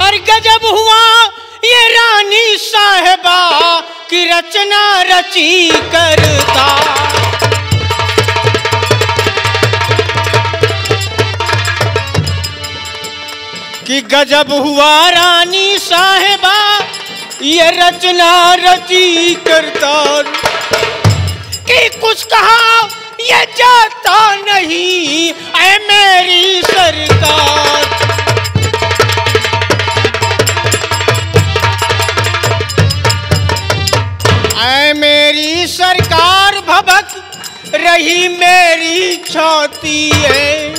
और गजब हुआ ये रानी साहिबा की रचना रची करता। कि गजब हुआ रानी साहिबा ये रचना रची करता। कि कुछ कहा ये जाता नहीं ऐ मेरी सरकार। ऐ मेरी सरकार भभक रही मेरी छाती है।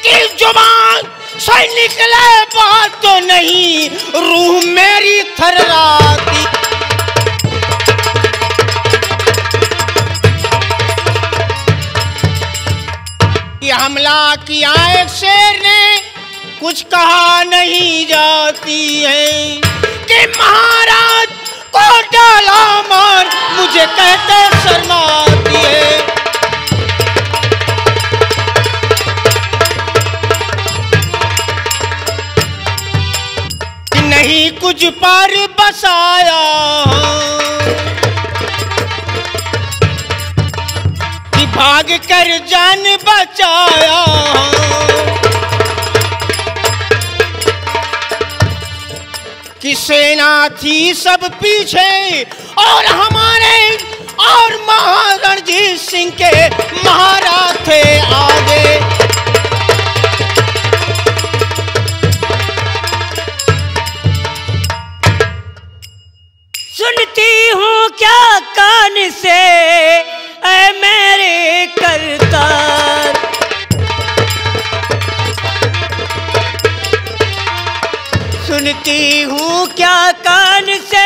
कि जुबान से निकले बात तो नहीं रूह मेरी थर्राती। हमला किया एक शेर ने कुछ कहा नहीं जाती है। कि महाराज को डाला मार मुझे कहते शर्माती है। कि नहीं कुछ पर बसाया भाग कर जान बचाया। कि सेना थी सब पीछे और हमारे और महाराणा रणजीत सिंह के महाराज थे आगे। सुनती हूँ क्या कान से ऐ मेरे करतार। सुनती हूँ क्या कान से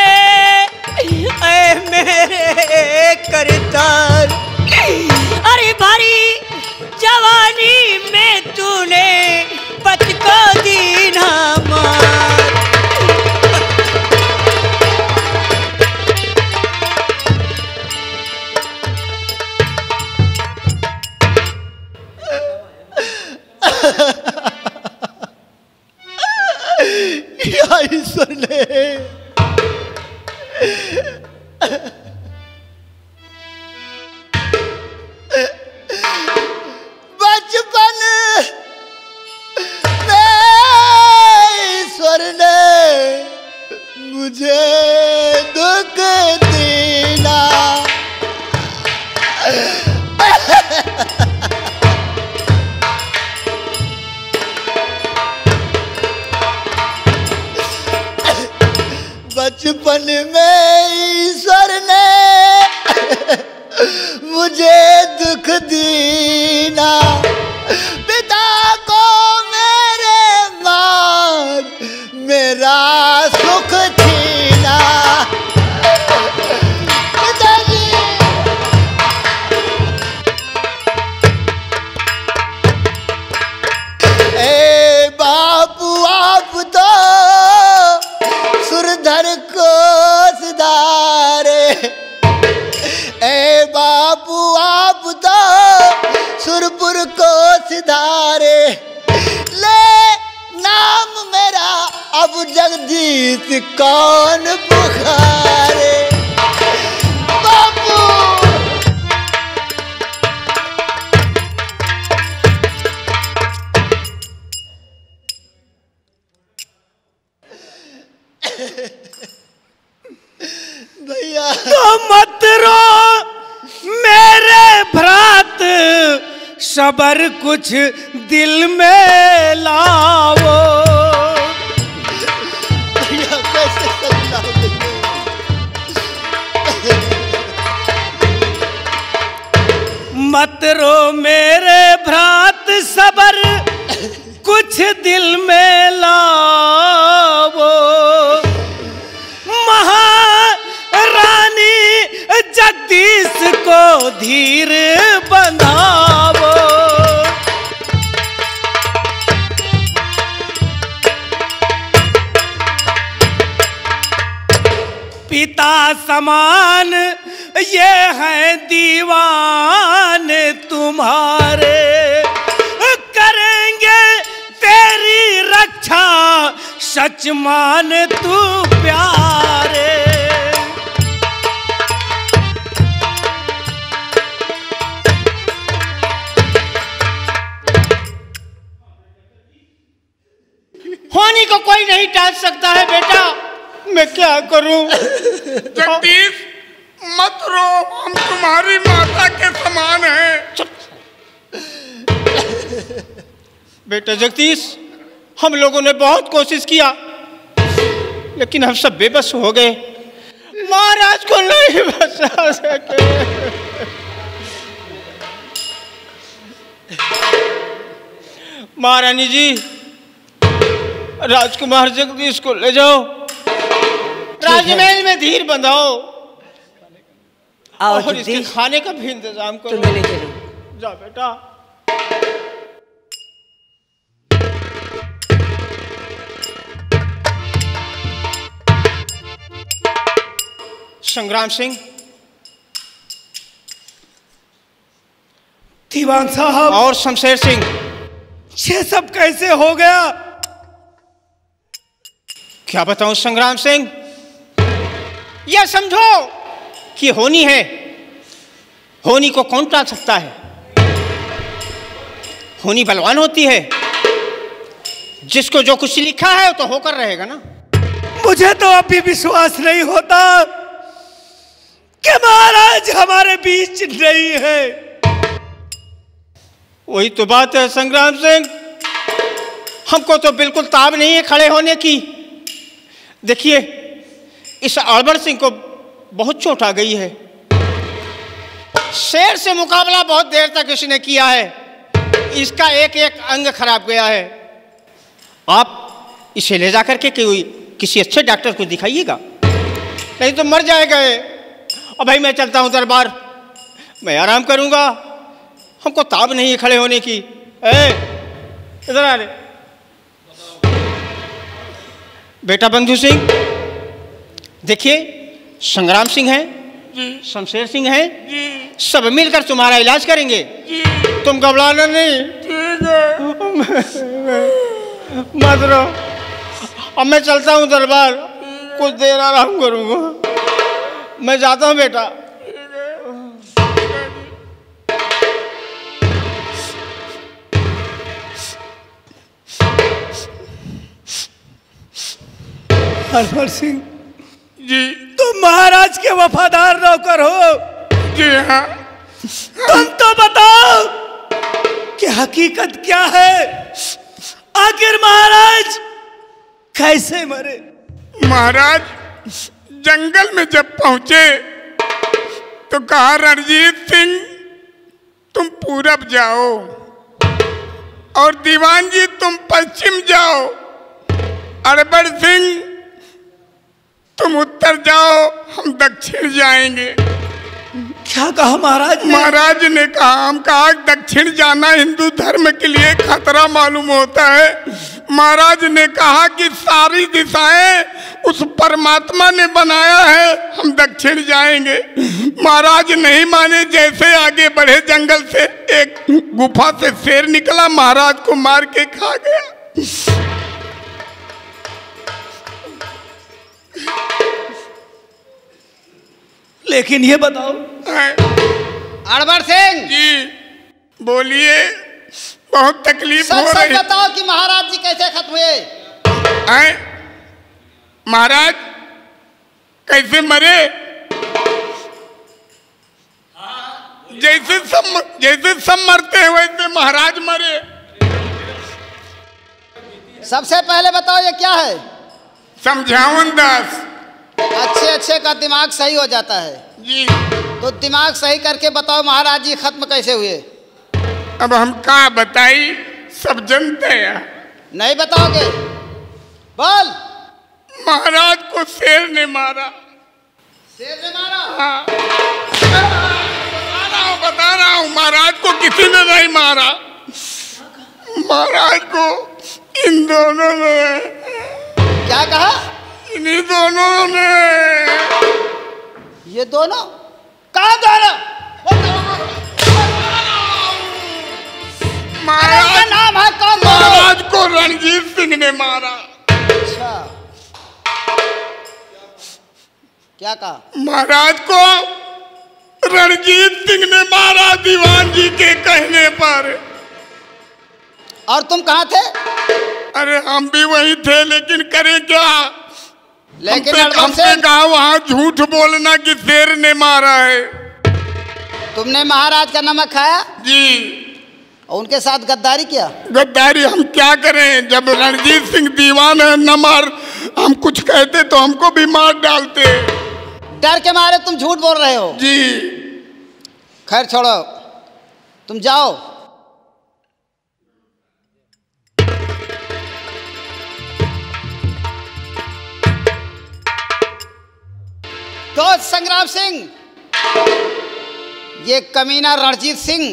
ऐ मेरे करतार। अरे भारी जवानी में तूने पत को दी ना मार। ईश्वर ने बचपन में ईश्वर ने मुझे दुख देना। बचपन में ईश्वर ने मुझे दुख दीना। पिता को मेरे मार मेरा सुख छीना। पिताजी ए बापू आप तो सुरधर को सुधारे। ए बापू आप तो सुरपुर को सुधारे। ले नाम मेरा अब जगदीश कौन पुकारे। बापू भैया तो मत रो मेरे भ्रात सबर कुछ दिल में लाओ। भैया कैसे समझाओगे? मत रो मेरे भ्रात सबर कुछ दिल में लाओ। महारानी जगदीश को धीर बंधाओ। पिता समान ये हैं दीवान तुम्हारे। करेंगे सच मान तू प्यारे। होनी को कोई नहीं टाल सकता है बेटा। मैं क्या करूं? जगदीश मत रो, हम तुम्हारी माता के समान हैं। बेटा जगदीश, हम लोगों ने बहुत कोशिश किया लेकिन हम सब बेबस हो गए, महाराज को नहीं बचा सके। महारानी जी, राजकुमार जगदीश को ले जाओ, राजमहल में धीर बंधाओ और इसके खाने का भी इंतजाम करो। तुम्हें ले चलो। जा बेटा। संग्राम सिंह, दीवान साहब और शमशेर सिंह, ये सब कैसे हो गया? क्या बताऊं संग्राम सिंह, यह समझो कि होनी है, होनी को कौन टाल सकता है? होनी बलवान होती है, जिसको जो कुछ लिखा है वो तो होकर रहेगा ना। मुझे तो अभी विश्वास नहीं होता कि महाराज हमारे बीच नहीं है। वही तो बात है संग्राम सिंह, हमको तो बिल्कुल ताब नहीं है खड़े होने की। देखिए, इस अड़बड़ सिंह को बहुत चोट आ गई है, शेर से मुकाबला बहुत देर तक इसने किया है, इसका एक एक अंग खराब गया है। आप इसे ले जाकर के किसी अच्छे डॉक्टर को दिखाइएगा, नहीं तो मर जाएगा ये। और भाई मैं चलता हूँ दरबार, मैं आराम करूँगा, हमको ताब नहीं है खड़े होने की। इधर आ रे बेटा बंधु सिंह, देखिए संग्राम सिंह है, शमशेर सिंह है, सब मिलकर तुम्हारा इलाज करेंगे, तुम घबराना नहीं। मत रो, अब मैं चलता हूँ दरबार, कुछ देर आराम करूँगा, मैं जाता हूँ बेटा। हरमल सिंह जी, तुम महाराज के वफादार नौकर हो। जी हाँ। तुम तो बताओ कि हकीकत क्या है, आखिर महाराज कैसे मरे? महाराज जंगल में जब पहुंचे तो कहा, रणजीत सिंह तुम पूरब जाओ और दीवान जी तुम पश्चिम जाओ, अड़बड़ सिंह तुम उत्तर जाओ, हम दक्षिण जाएंगे। क्या कहा महाराज ने? महाराज ने कहा, हम कहा दक्षिण जाना हिंदू धर्म के लिए खतरा मालूम होता है। महाराज ने कहा कि सारी दिशाएं उस परमात्मा ने बनाया है, हम दक्षिण जाएंगे। महाराज नहीं माने, जैसे आगे बढ़े जंगल से एक गुफा से शेर निकला, महाराज को मार के खा गया। लेकिन ये बताओ अड़बड़ सिंह जी, बोलिए, बहुत तकलीफ हो सच रही। बताओ कि महाराज जी कैसे खत्म हुए? हैं? महाराज कैसे मरे? जैसे सब मरते हैं वैसे महाराज मरे। सबसे पहले बताओ ये क्या है? समझावन दास अच्छे का दिमाग सही हो जाता है जी। तो दिमाग सही करके बताओ महाराज जी खत्म कैसे हुए? अब हम क्या बताई, सब जानते हैं। नहीं बताओगे? बोल। महाराज को शेर ने मारा। शेर ने मारा? हाँ, बता रहा हूँ, महाराज को किसी ने नहीं मारा, महाराज को इन दोनों ने। क्या कहा? इन्हीं दोनों ने। ये दोनों? कहा दोनों? महाराज नाम है कौन? महाराज को रणजीत सिंह ने मारा। अच्छा, क्या कहा? महाराज को रणजीत सिंह ने मारा दीवान जी के कहने पर। और तुम कहाँ थे? अरे हम भी वही थे, लेकिन करें क्या? लेकिन हमसे कहा वहाँ झूठ बोलना कि शेर ने मारा है। तुमने महाराज का नमक खाया? जी। और उनके साथ गद्दारी किया? गद्दारी हम क्या करें, जब रणजीत सिंह दीवान है, न मार हम कुछ कहते तो हमको भी मार डालते। डर के मारे तुम झूठ बोल रहे हो? जी। खैर छोड़ो, तुम जाओ। दोस्त संग्राम सिंह, ये कमीना रणजीत सिंह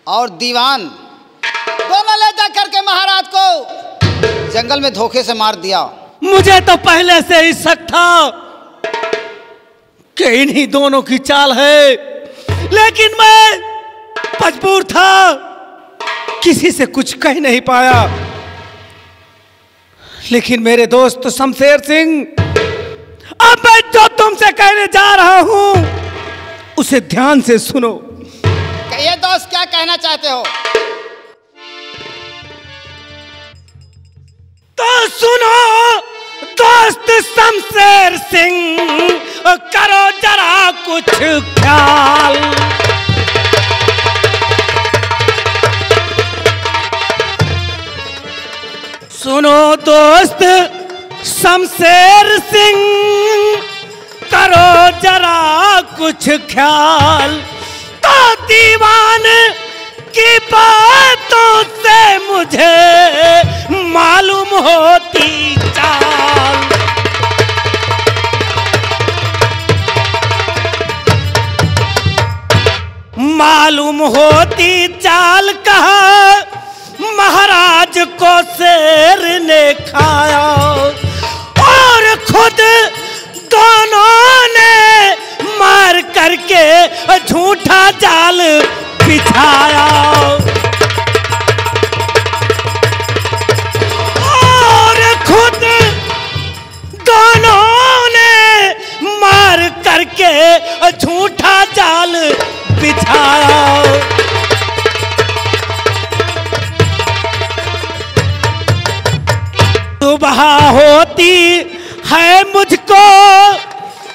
और दीवान दोनों ले जा करके महाराज को जंगल में धोखे से मार दिया। मुझे तो पहले से ही शक था कि इन्हीं दोनों की चाल है, लेकिन मैं मजबूर था, किसी से कुछ कह नहीं पाया। लेकिन मेरे दोस्त शमशेर सिंह, अब मैं जो तुमसे कहने जा रहा हूं उसे ध्यान से सुनो। कहिए दोस्त, क्या कहना चाहते हो? तो सुनो दोस्त शमशेर सिंह, करो जरा कुछ ख्याल। सुनो दोस्त शमशेर सिंह, करो जरा कुछ ख्याल। तो दीवान की बातों से मुझे मालूम होती चाल। मालूम होती चाल, कहा महाराज को शेर ने खाया और खुद दोनों ने मार करके झूठा जाल बिछाया। और खुद दोनों ने मार करके झूठा जाल बिछाया। सुबह होती है मुझको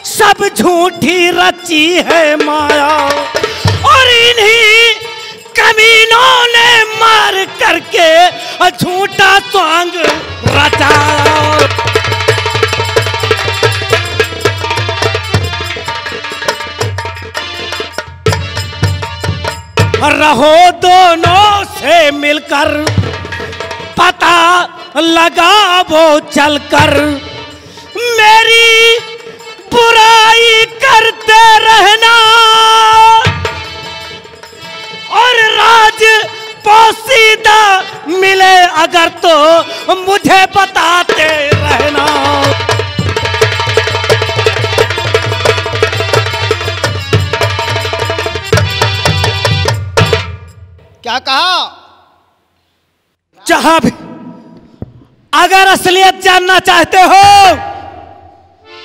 सब झूठी रची है माया, और इन्हीं कमीनों ने मार करके झूठा स्वांग रचाया। रहो दोनों से मिलकर, पता लगाओ चलकर, मेरी बुराई करते रहना और राज पोसीदा मिले अगर तो मुझे बताते रहना। क्या कहा? जहां भी अगर असलियत जानना चाहते हो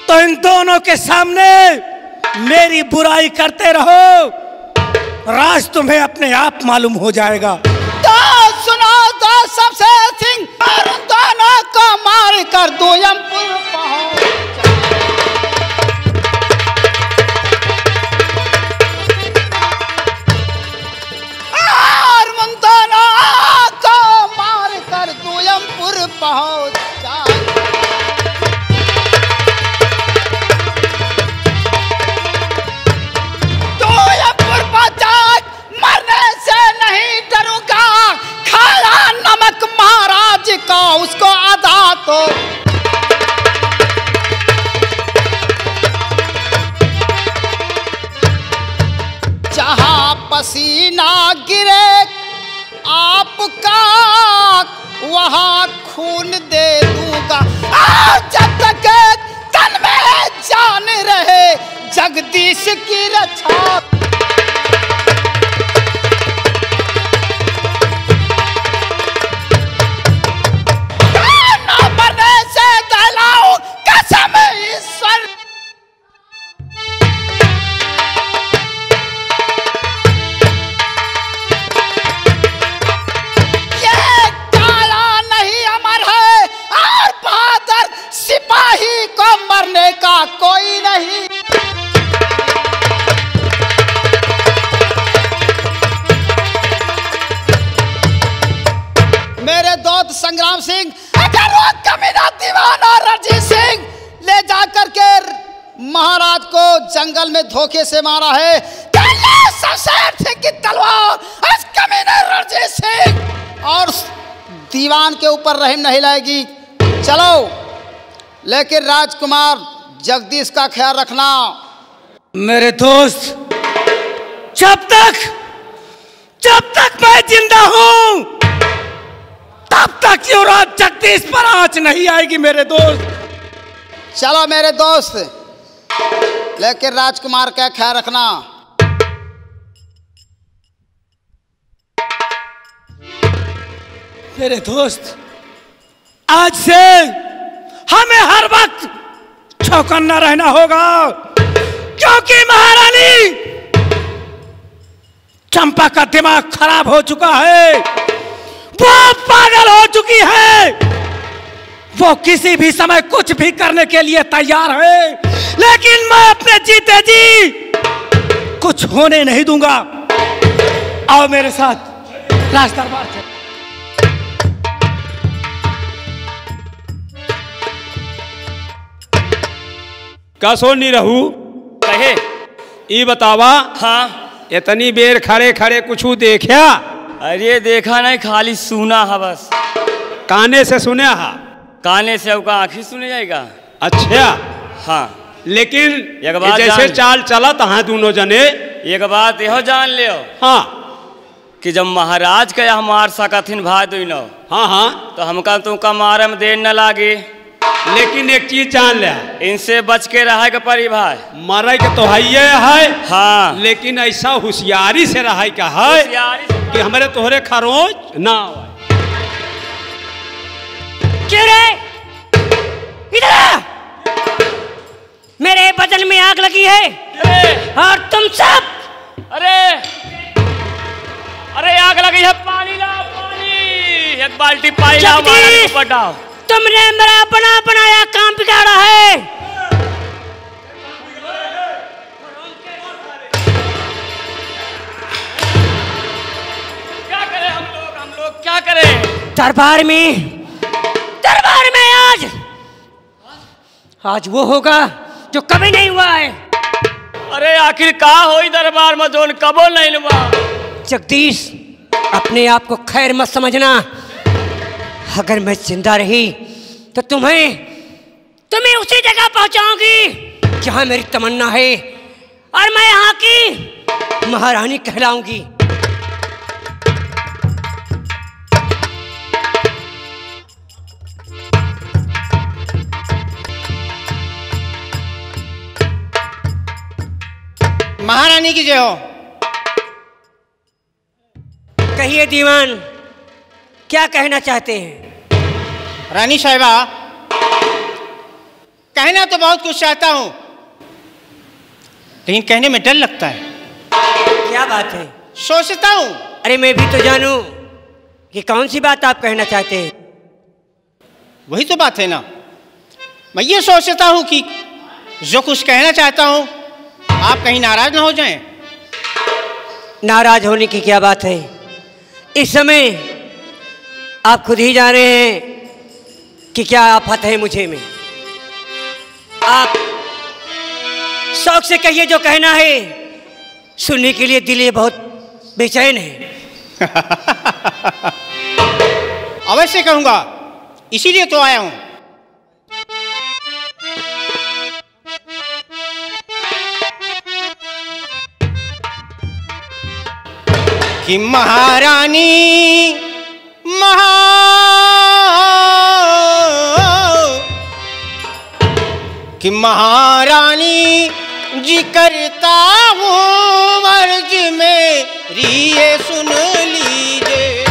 तो इन दोनों के सामने मेरी बुराई करते रहो, राज तुम्हें अपने आप मालूम हो जाएगा। तो सुनो तो शमशेर सिंह, और उन दोनों को मार कर दोयमपुर पहुंच। और उन दोनों को मार कर दोयमपुर पहुंच जाए। दोयमपुर पहुंचा, मरने से नहीं डरूंगा, खाया नमक महाराज का उसको आधा तो। जहां पसीना गिरे आपका, वहां खून दे दूंगा। जब तक तन में जान रहे, जगदीश की रक्षा। मरने से दहलाऊं कसम ईश्वर दीवाना रणजीत सिंह ले जाकर के महाराज को जंगल में धोखे से मारा है। शमशेर सिंह की तलवार इस कमीने रणजीत सिंह और दीवान के ऊपर रहम नहीं लाएगी। चलो, लेकिन राजकुमार जगदीश का ख्याल रखना। मेरे दोस्त, जब तक मैं जिंदा हूं तब तक युवराज जगदीश पर आंच नहीं आएगी मेरे दोस्त। चलो मेरे दोस्त, लेकिन राजकुमार का ख्याल रखना। मेरे दोस्त, आज से हमें हर वक्त चौकन्ना रहना होगा, क्योंकि महारानी चंपा का दिमाग खराब हो चुका है। वो पागल हो चुकी है। वो किसी भी समय कुछ भी करने के लिए तैयार है, लेकिन मैं अपने जीते जी कुछ होने नहीं दूंगा। आओ मेरे साथ राज दरबार से। का सो नहीं रहू कहे ई बतावा। हाँ, इतनी बेर खड़े खड़े कुछ देखा? अरे देखा नहीं, खाली सुना है बस। काने से सुने हा? काने से आपका आँखी सुने जाएगा। अच्छा हाँ, लेकिन एक बात जैसे जान- चाल चला तहाँ दोनों जने। एक बात यहो जान लियो हाँ कि जब महाराज का यहाँ मार सकथिन भाई दुनो, हाँ हाँ, तो हमका तुमका मारे में देर न लागे। लेकिन एक चीज जान ले, इनसे बच के रहे के परी भाई। मरे के तो है हाँ, लेकिन ऐसा होशियारी से रहे का है होशियारी से- कि हमारे तोहरे खरोच ना आवे। क्यों रे? इधर आ! मेरे बदन में आग लगी है और तुम सब। अरे आग लगी है, पानी लाओ, पानी। एक बाल्टी पानी लाओ, जगदीश! महाराज के ऊपर डालो। तुमने मेरा बना बनाया काम बिगाड़ा है। क्या करें हम लोग क्या करें? दरबार में आज वो होगा जो कभी नहीं हुआ है। अरे आखिर का होई दरबार में जोन कबो नहीं हुआ। जगदीश, अपने आप को खैर मत समझना। अगर मैं जिंदा रही तो तुम्हें उसी जगह पहुंचाऊंगी जहां मेरी तमन्ना है, और मैं यहाँ की महारानी कहलाऊंगी। महारानी की जय हो। कहिए दीवान, क्या कहना चाहते हैं? रानी साहिबा, कहना तो बहुत कुछ चाहता हूं, लेकिन कहने में डर लगता है। क्या बात है? सोचता हूं। अरे मैं भी तो जानूं कि कौन सी बात आप कहना चाहते हैं। वही तो बात है ना। मैं ये सोचता हूं कि जो कुछ कहना चाहता हूं आप कहीं नाराज ना हो जाएं। नाराज होने की क्या बात है? इस समय आप खुद ही जान रहे हैं कि क्या आफत है मुझे में। आप शौक से कहिए जो कहना है, सुनने के लिए दिल ये बहुत बेचैन है। अवश्य कहूंगा, इसीलिए तो आया हूं। कि महारानी कि महारानी जी करता हूँ अर्ज मेरी ये सुन लीजिए।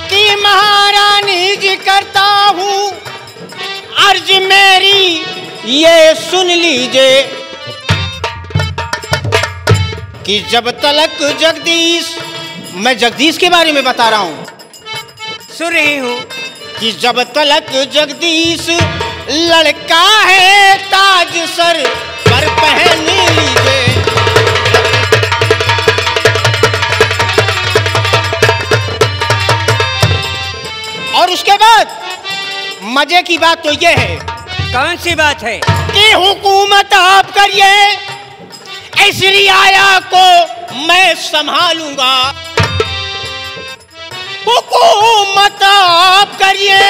कि महारानी जी करता हूँ अर्ज मेरी ये सुन लीजिए कि जब तलक जगदीश, मैं जगदीश के बारे में बता रहा हूं, सुन रही हूँ। कि जब तलक जगदीश लड़का है ताज सर पर पहन लीजिए। और उसके बाद मजे की बात तो ये है। कौन सी बात है? कि हुकूमत आप करिए, इस रियाया को मैं संभालूंगा। हुकूमत आप करिए,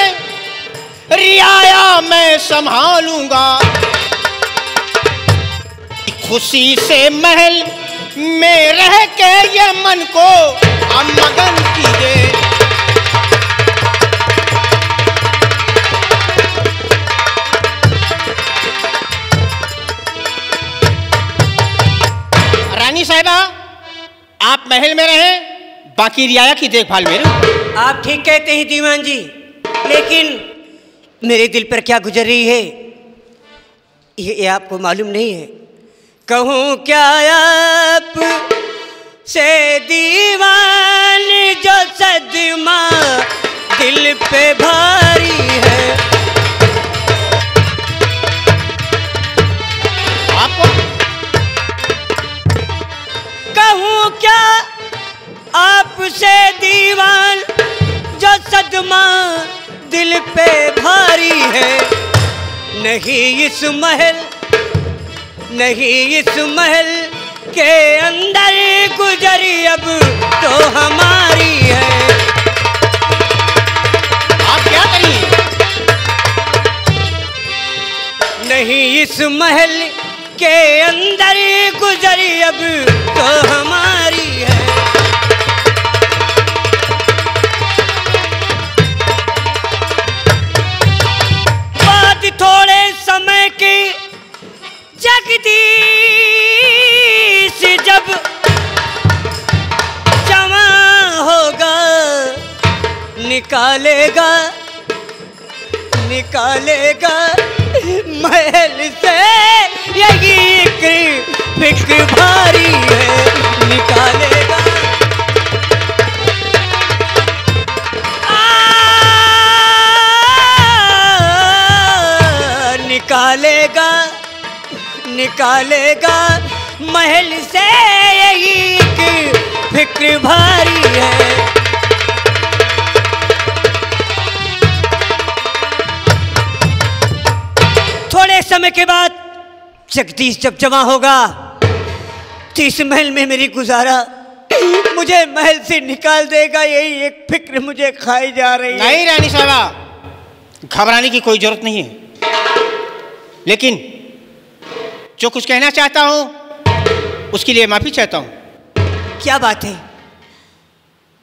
रियाया मैं संभालूंगा। खुशी से महल में रह के ये मन को अब मगन कीजिए। रानी साहिबा, आप महल में रहें, बाकी रियाया की देखभाल में रहें। आप ठीक कहते हैं दीवान जी, लेकिन मेरे दिल पर क्या गुजर रही है ये आपको मालूम नहीं है। कहूँ क्या आप से दीवान जो सदमा दिल पे भारी है। आपको कहूँ क्या आपसे दीवान जो सदमा दिल पे भारी है। नहीं इस महल के अंदर गुजरी अब तो हमारी है। आप क्या करिए? नहीं इस महल के अंदर गुजरी अब तो हमारी है। बात थोड़े समय की जगदीश जब जमा होगा, निकालेगा महल से यही एक फिक्र भारी है। निकालेगा निकालेगा महल से यही एक फिक्र भारी है। थोड़े समय के बाद जगदीश जब जमा होगा तो इस महल में मेरी गुजारा मुझे महल से निकाल देगा, यही एक फिक्र मुझे खाई जा रही है। नहीं रानी साहबा, घबराने की कोई जरूरत नहीं है, लेकिन जो कुछ कहना चाहता हूं उसके लिए माफी चाहता हूं। क्या बात है?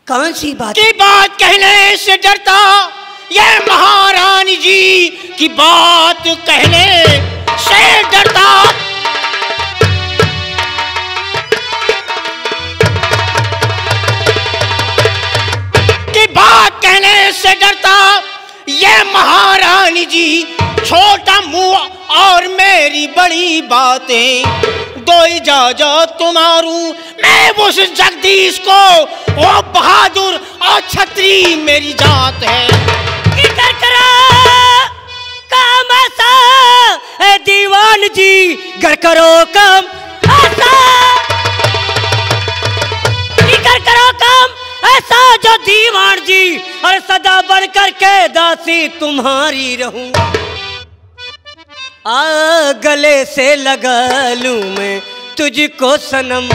कौन सी बात? की बात कहने से डरता, ये महारानी जी की बात कहने से डरता। की बात कहने से डरता, ये महारानी जी छोटा मुंह और मेरी बड़ी बातें। दो इजाजत तुम्हारू मैं उस जगदीश को, वो बहादुर और छत्री मेरी जात है। कर करा काम ऐसा है दीवान जी, घर करो काम ऐसा, कर करो काम ऐसा जो दीवान जी और सदा बन करके दासी तुम्हारी रहूं। गले से लगा लूं मैं तुझको सनम,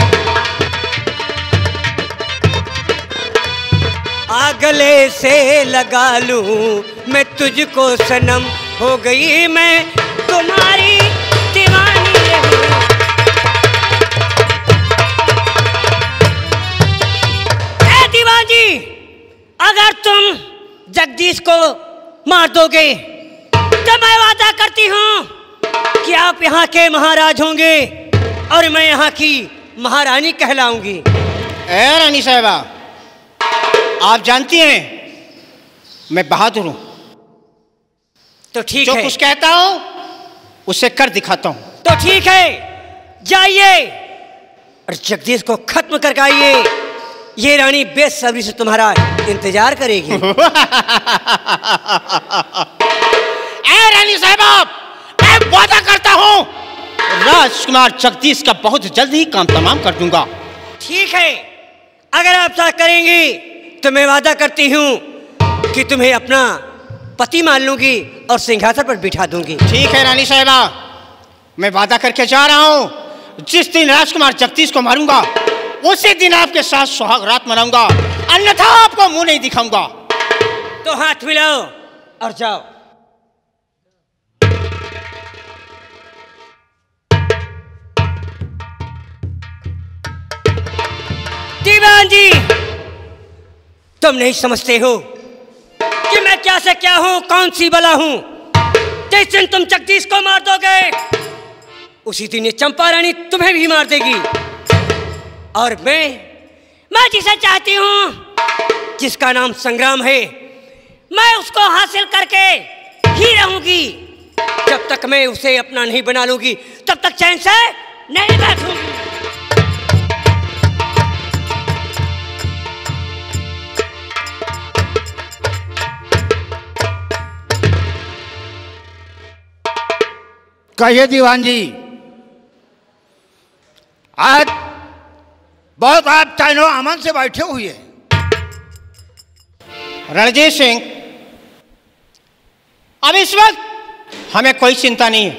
गले से लगा लूं मैं तुझको सनम। हो गई मैं तुम्हारी दीवानी रहूं। ए दीवान जी, अगर तुम जगदीश को मार दोगे तो मैं वादा करती हूं कि आप यहाँ के महाराज होंगे और मैं यहाँ की महारानी कहलाऊंगी। ए रानी साहिबा, आप जानती हैं मैं बहादुर हूं, तो ठीक जो है, कुछ कहता हूं उसे कर दिखाता हूं। तो ठीक है, जाइए और जगदीश को खत्म करके आइए। ये रानी बेसब्री से तुम्हारा इंतजार करेगी। ए रानी साहिबा, मैं वादा करता हूं राजकुमार जगदीश का बहुत जल्द ही काम तमाम कर दूंगा। ठीक है, अगर आप ऐसा करेंगी तो मैं वादा करती हूं कि तुम्हें अपना पति मान लूंगी और सिंहासन पर बिठा दूंगी। ठीक है रानी साहिबा, मैं वादा करके जा रहा हूं, जिस दिन राजकुमार जगदीश को मारूंगा उसी दिन आपके साथ सुहाग रात मनाऊंगा, अन्यथा आपको मुंह नहीं दिखाऊंगा। तो हाथ मिलाओ और जाओ। दीवान जी, तुम नहीं समझते हो कि मैं क्या से क्या हूं, कौन सी बला हूं। जिस दिन तुम जगदीश को मार दोगे उसी दिन ये चंपा रानी तुम्हें भी मार देगी। और मैं जिसे चाहती हूं, जिसका नाम संग्राम है, मैं उसको हासिल करके ही रहूंगी। जब तक मैं उसे अपना नहीं बना लूंगी तब तक चैन से नहीं बैठूंगी। कहिए दीवान जी, आज बहुत आप चैनो अमन से बैठे हुए हैं। रणजीत सिंह, अब इस वक्त हमें कोई चिंता नहीं है।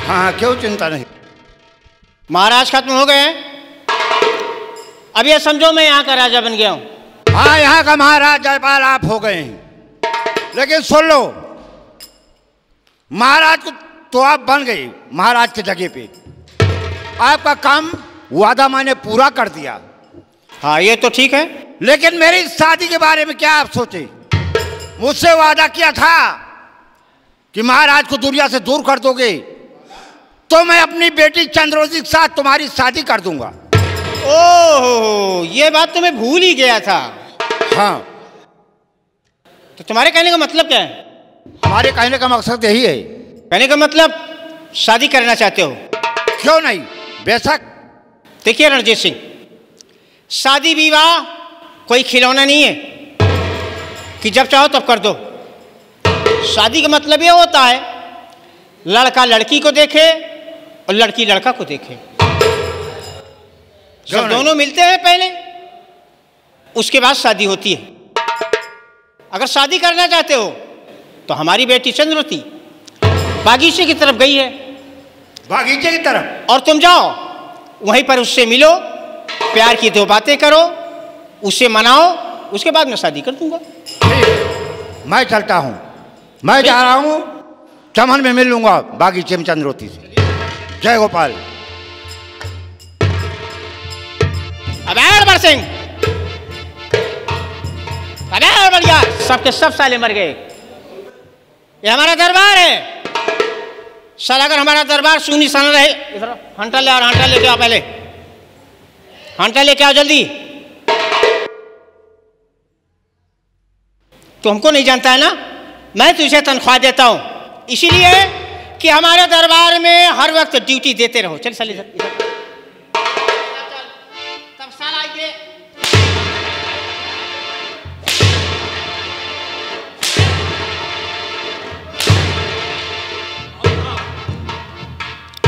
हाँ, क्यों चिंता नहीं? महाराज खत्म हो गए हैं। अब ये समझो मैं यहाँ का राजा बन गया हूँ। हाँ, यहाँ का महाराज जयपाल आप हो गए हैं, लेकिन सुन लो, महाराज को तो आप बन गए महाराज की जगह पे। आपका काम वादा मैंने पूरा कर दिया। हाँ, ये तो ठीक है, लेकिन मेरी शादी के बारे में क्या आप सोचे? मुझसे वादा किया था कि महाराज को दुनिया से दूर कर दोगे तो मैं अपनी बेटी चंद्रोजी के साथ तुम्हारी शादी कर दूंगा। ओह, ये बात तो मैं भूल ही गया था। हाँ, तो तुम्हारे कहने का मतलब क्या है? हमारे कहने का मकसद यही है। कहने का मतलब शादी करना चाहते हो? क्यों नहीं, बेशक। देखिए रणजीत सिंह, शादी विवाह कोई खिलौना नहीं है कि जब चाहो तब कर दो। शादी का मतलब ये होता है लड़का लड़की को देखे और लड़की लड़का को देखे, जब दोनों मिलते हैं पहले, उसके बाद शादी होती है। अगर शादी करना चाहते हो तो हमारी बेटी चंद्रवती बागीचे की तरफ गई है। बागीचे की तरफ? और तुम जाओ, वहीं पर उससे मिलो, प्यार की दो बातें करो, उसे मनाओ, उसके बाद मैं शादी कर दूंगा। मैं चलता हूँ, मैं जा रहा हूँ, चमन में मिल लूंगा बागीचे में चंद्रवती से। जय गोपाल। अबे सिंह, अबे बढ़िया, सबके सब साले मर गए। ये हमारा दरबार है। सर, अगर हमारा दरबार सुनी सन रहे, इधर हंटा ले, और हंटा लेके आओ, पहले हंटा लेके आओ जल्दी। तो हमको नहीं जानता है ना, मैं तुझे तनख्वाह देता हूं इसीलिए कि हमारे दरबार में हर वक्त ड्यूटी देते रहो। चल साले इधर, तब साल आएंगे।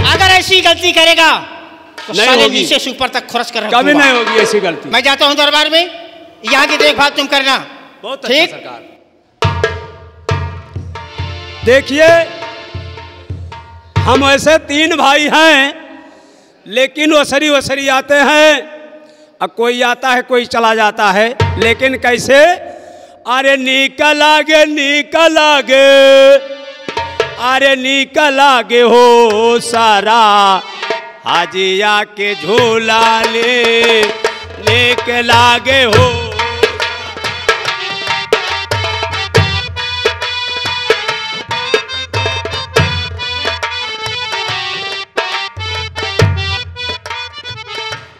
अगर ऐसी गलती करेगा तो साले नीचे से ऊपर तक खुरस कर कभी नहीं होगी ऐसी गलती। मैं जाता हूं दरबार में, यहाँ की देखभाल तुम करना। बहुत अच्छा ठीक? सरकार। देखिए, हम ऐसे 3 भाई हैं, लेकिन वसरी वसरी आते हैं, अब कोई आता है कोई चला जाता है, लेकिन कैसे? अरे निकल आगे, निकल आगे, अरे निकल आगे हो सारा, हाजिया के झूला ले निकल आगे हो।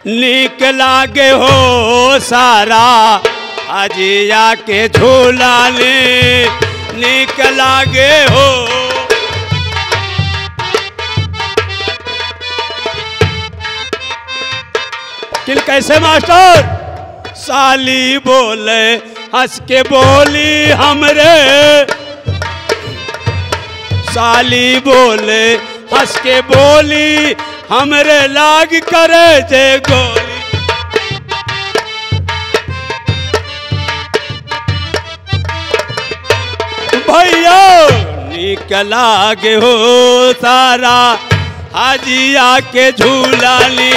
नीक लागे हो सारा, हाजिया के झूला ले नीक लागे हो। किल कैसे मास्टर? साली बोले हंस के बोली हमरे, साली बोले हंस के बोली हमरे, लाग करे जे गोली। भैया निकला गे हो सारा हाजिया के झूलानी